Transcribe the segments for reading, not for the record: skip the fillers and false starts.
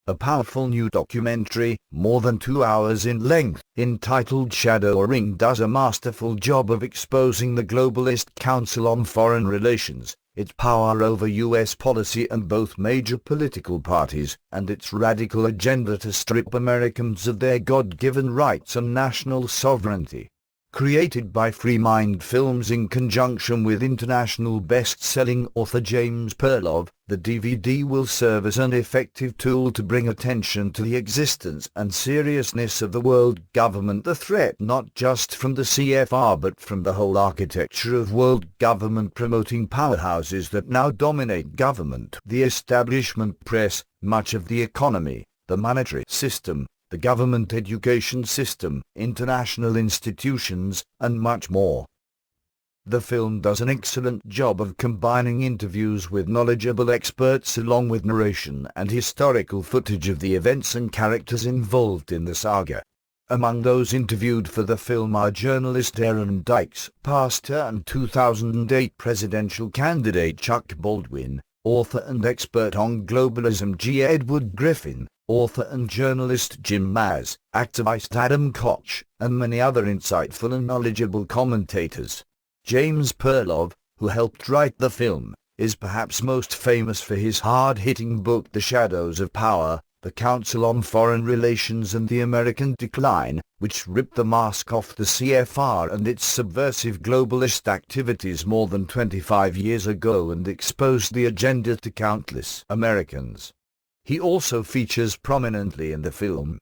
a powerful new documentary, more than 2 hours in length, entitled ShadowRing, does a masterful job of exposing the Globalist Council on Foreign Relations, its power over U.S. policy and both major political parties, and its radical agenda to strip Americans of their God-given rights and national sovereignty. Created by Free Mind Films in conjunction with international best-selling author James Perloff, the DVD will serve as an effective tool to bring attention to the existence and seriousness of the world government, the threat not just from the CFR but from the whole architecture of world government promoting powerhouses that now dominate government, the establishment press, much of the economy, the monetary system, the government education system, international institutions, and much more. The film does an excellent job of combining interviews with knowledgeable experts along with narration and historical footage of the events and characters involved in the saga. Among those interviewed for the film are journalist Aaron Dykes, pastor and 2008 presidential candidate Chuck Baldwin, author and expert on globalism G. Edward Griffin, author and journalist Jim Maz, activist Adam Koch, and many other insightful and knowledgeable commentators. James Perloff, who helped write the film, is perhaps most famous for his hard-hitting book The Shadows of Power, The Council on Foreign Relations and the American Decline, which ripped the mask off the CFR and its subversive globalist activities more than 25 years ago and exposed the agenda to countless Americans. He also features prominently in the film.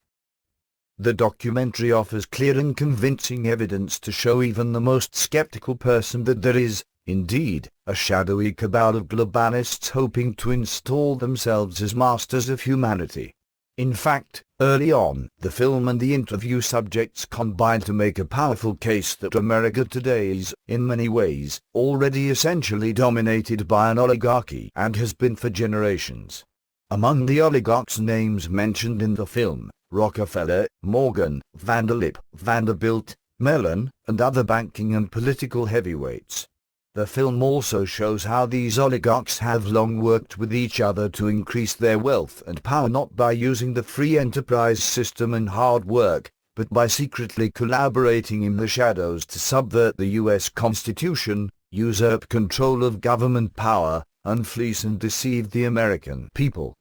The documentary offers clear and convincing evidence to show even the most skeptical person that there is, indeed, a shadowy cabal of globalists hoping to install themselves as masters of humanity. In fact, early on, the film and the interview subjects combine to make a powerful case that America today is, in many ways, already essentially dominated by an oligarchy and has been for generations. Among the oligarchs' names mentioned in the film, Rockefeller, Morgan, Vanderlip, Vanderbilt, Mellon, and other banking and political heavyweights. The film also shows how these oligarchs have long worked with each other to increase their wealth and power, not by using the free enterprise system and hard work, but by secretly collaborating in the shadows to subvert the U.S. Constitution, usurp control of government power, and fleece and deceive the American people.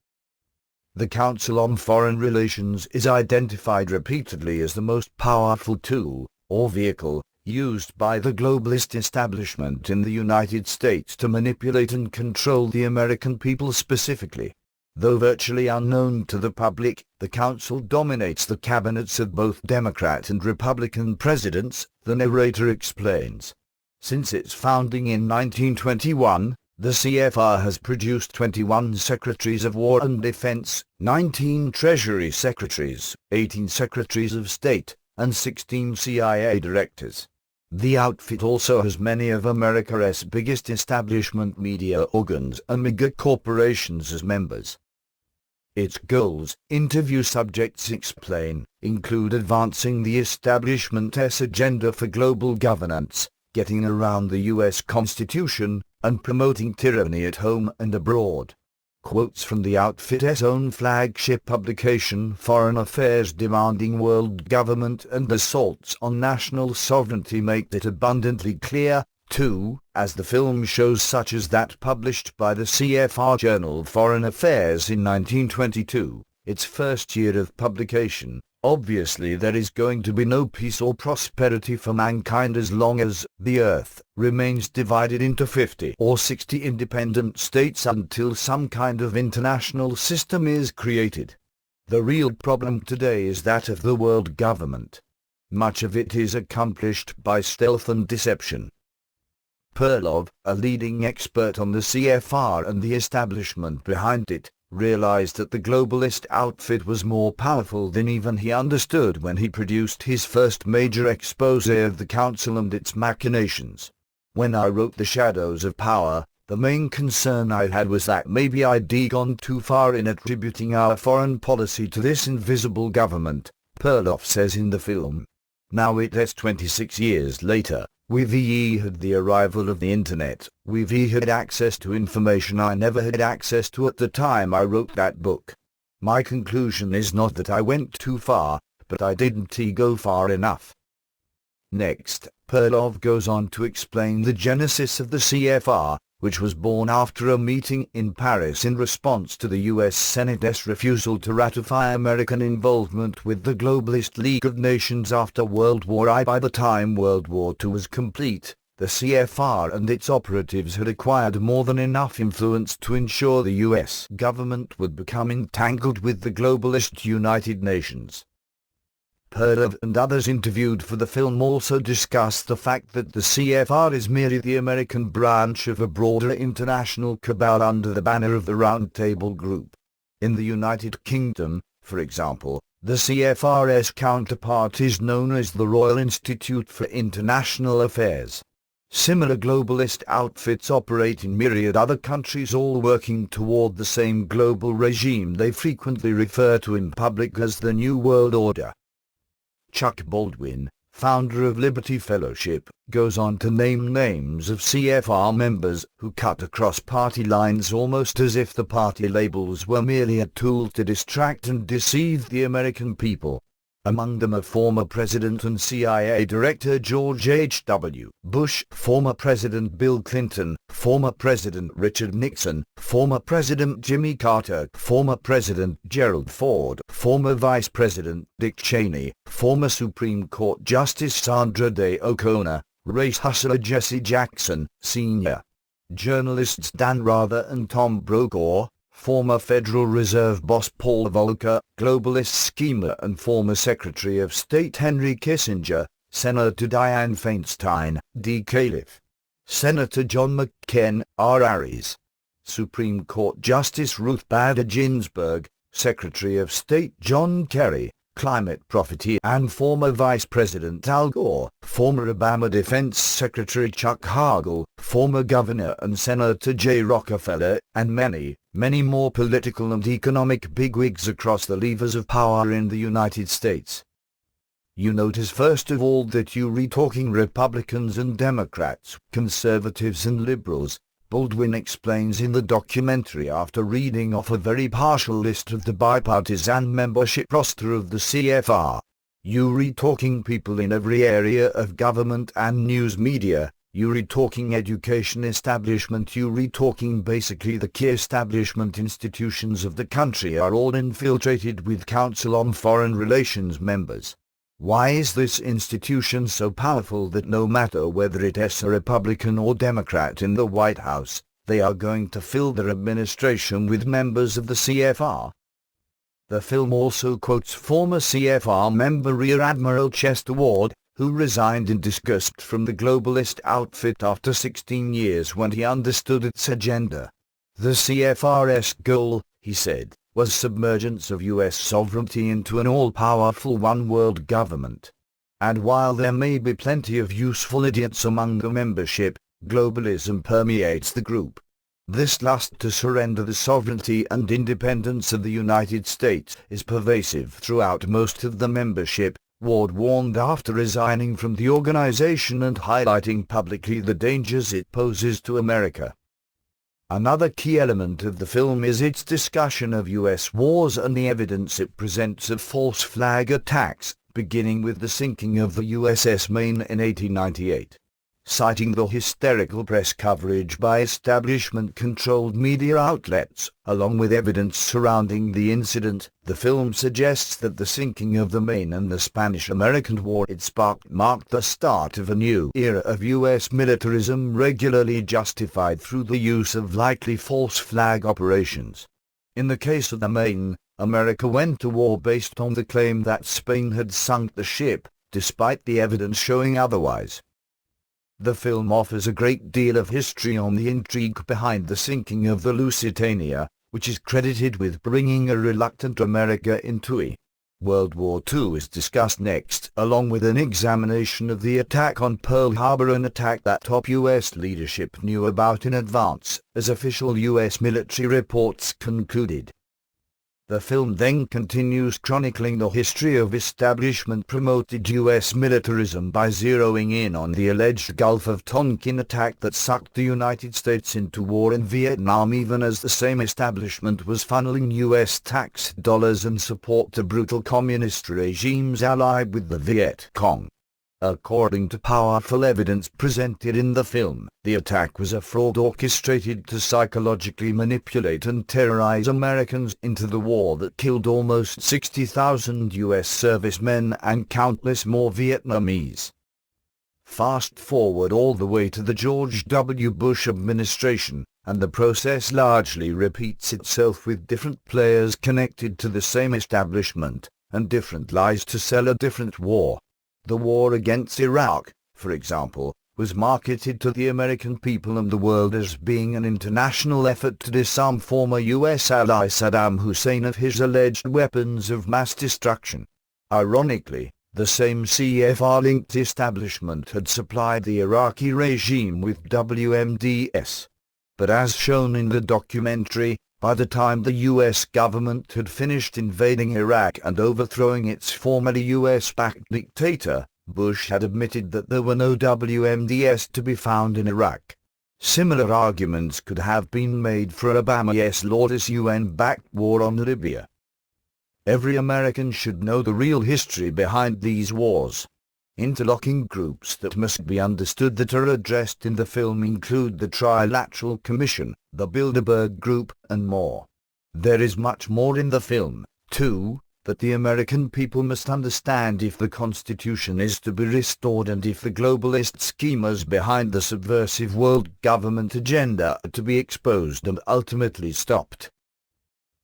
The Council on Foreign Relations is identified repeatedly as the most powerful tool, or vehicle, used by the globalist establishment in the United States to manipulate and control the American people specifically. Though virtually unknown to the public, the Council dominates the cabinets of both Democrat and Republican presidents, the narrator explains. Since its founding in 1921, the CFR has produced 21 Secretaries of War and Defense, 19 Treasury Secretaries, 18 Secretaries of State, and 16 CIA Directors. The outfit also has many of America's biggest establishment media organs and mega corporations as members. Its goals, interview subjects explain, include advancing the establishment's agenda for global governance, getting around the U.S. Constitution, and promoting tyranny at home and abroad. Quotes from the outfit's own flagship publication Foreign Affairs demanding world government and assaults on national sovereignty make it abundantly clear, too, as the film shows, such as that published by the CFR journal Foreign Affairs in 1922, its first year of publication. Obviously there is going to be no peace or prosperity for mankind as long as the earth remains divided into 50 or 60 independent states until some kind of international system is created. The real problem today is that of the world government. Much of it is accomplished by stealth and deception. Perloff, a leading expert on the CFR and the establishment behind it, realized that the globalist outfit was more powerful than even he understood when he produced his first major expose of the Council and its machinations. When I wrote The Shadows of Power, the main concern I had was that maybe I'd gone too far in attributing our foreign policy to this invisible government, Perloff says in the film. Now it is 26 years later. We've had the arrival of the internet, we've had access to information I never had access to at the time I wrote that book. My conclusion is not that I went too far, but I didn't go far enough. Next, Perloff goes on to explain the genesis of the CFR, which was born after a meeting in Paris in response to the U.S. Senate's refusal to ratify American involvement with the Globalist League of Nations after World War I. By the time World War II was complete, the CFR and its operatives had acquired more than enough influence to ensure the U.S. government would become entangled with the globalist United Nations. Perloff and others interviewed for the film also discussed the fact that the CFR is merely the American branch of a broader international cabal under the banner of the Round Table Group. In the United Kingdom, for example, the CFR's counterpart is known as the Royal Institute for International Affairs. Similar globalist outfits operate in myriad other countries, all working toward the same global regime they frequently refer to in public as the New World Order. Chuck Baldwin, founder of Liberty Fellowship, goes on to name names of CFR members who cut across party lines almost as if the party labels were merely a tool to distract and deceive the American people. Among them are former President and CIA Director George H.W. Bush, former President Bill Clinton, former President Richard Nixon, former President Jimmy Carter, former President Gerald Ford, former Vice President Dick Cheney, former Supreme Court Justice Sandra Day O'Connor, race hustler Jesse Jackson, Sr., journalists Dan Rather and Tom Brokaw, former Federal Reserve boss Paul Volcker, globalist schemer and former Secretary of State Henry Kissinger, Senator Dianne Feinstein, D. Califf, Senator John McCain, R. Arias, Supreme Court Justice Ruth Bader Ginsburg, Secretary of State John Kerry, climate prophet and former Vice President Al Gore, former Obama Defense Secretary Chuck Hagel, former Governor and Senator Jay Rockefeller, and many, many more political and economic bigwigs across the levers of power in the United States. You notice first of all that you read talking Republicans and Democrats, conservatives and liberals, Baldwin explains in the documentary after reading off a very partial list of the bipartisan membership roster of the CFR. You read talking people in every area of government and news media, you read talking education establishment, you read talking basically the key establishment institutions of the country are all infiltrated with Council on Foreign Relations members. Why is this institution so powerful that no matter whether it's a Republican or Democrat in the White House, they are going to fill their administration with members of the CFR? The film also quotes former CFR member Rear Admiral Chester Ward, who resigned in disgust from the globalist outfit after 16 years when he understood its agenda. The CFR's goal, he said, was submergence of U.S. sovereignty into an all-powerful one-world government. And while there may be plenty of useful idiots among the membership, globalism permeates the group. This lust to surrender the sovereignty and independence of the United States is pervasive throughout most of the membership, Ward warned after resigning from the organization and highlighting publicly the dangers it poses to America. Another key element of the film is its discussion of U.S. wars and the evidence it presents of false flag attacks, beginning with the sinking of the USS Maine in 1898. Citing the hysterical press coverage by establishment-controlled media outlets, along with evidence surrounding the incident, the film suggests that the sinking of the Maine and the Spanish-American War it sparked marked the start of a new era of U.S. militarism regularly justified through the use of likely false flag operations. In the case of the Maine, America went to war based on the claim that Spain had sunk the ship, despite the evidence showing otherwise. The film offers a great deal of history on the intrigue behind the sinking of the Lusitania, which is credited with bringing a reluctant America into it. World War II is discussed next, along with an examination of the attack on Pearl Harbor, an attack that top U.S. leadership knew about in advance, as official U.S. military reports concluded. The film then continues chronicling the history of establishment-promoted U.S. militarism by zeroing in on the alleged Gulf of Tonkin attack that sucked the United States into war in Vietnam, even as the same establishment was funneling U.S. tax dollars and support to brutal communist regimes allied with the Viet Cong. According to powerful evidence presented in the film, the attack was a fraud orchestrated to psychologically manipulate and terrorize Americans into the war that killed almost 60,000 U.S. servicemen and countless more Vietnamese. Fast forward all the way to the George W. Bush administration, and the process largely repeats itself with different players connected to the same establishment, and different lies to sell a different war. The war against Iraq, for example, was marketed to the American people and the world as being an international effort to disarm former U.S. ally Saddam Hussein of his alleged weapons of mass destruction. Ironically, the same CFR-linked establishment had supplied the Iraqi regime with WMDs. But as shown in the documentary, by the time the U.S. government had finished invading Iraq and overthrowing its formerly U.S.-backed dictator, Bush had admitted that there were no WMDs to be found in Iraq. Similar arguments could have been made for Obama's lawless UN-backed war on Libya. Every American should know the real history behind these wars. Interlocking groups that must be understood that are addressed in the film include the Trilateral Commission, the Bilderberg Group, and more. There is much more in the film, too, that the American people must understand if the Constitution is to be restored and if the globalist schemers behind the subversive world government agenda are to be exposed and ultimately stopped.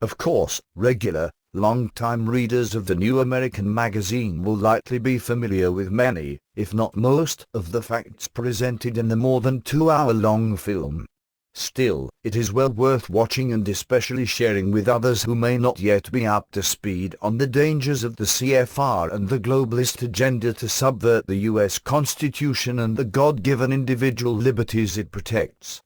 Of course, regular, long-time readers of the New American magazine will likely be familiar with many, if not most, of the facts presented in the more than 2-hour-long film. Still, it is well worth watching and especially sharing with others who may not yet be up to speed on the dangers of the CFR and the globalist agenda to subvert the U.S. Constitution and the God-given individual liberties it protects.